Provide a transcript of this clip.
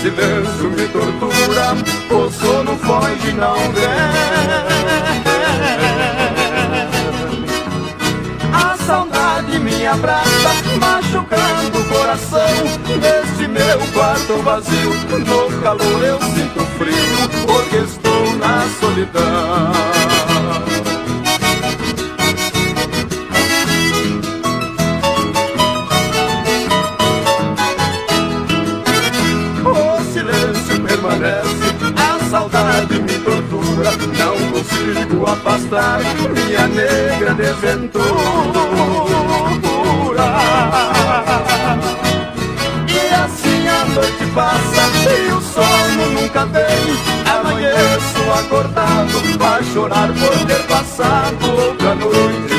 silêncio me tortura, o sono foge e não vem. A saudade me abraça, machucando o coração. Neste meu quarto vazio, no calor eu sinto frio, porque estou na solidão. O silêncio permanece, a saudade me tortura, não consigo afastar minha negra desventura. E assim a noite passa e o sono nunca vem. Amanheço acordado a chorar por ter passado outra noite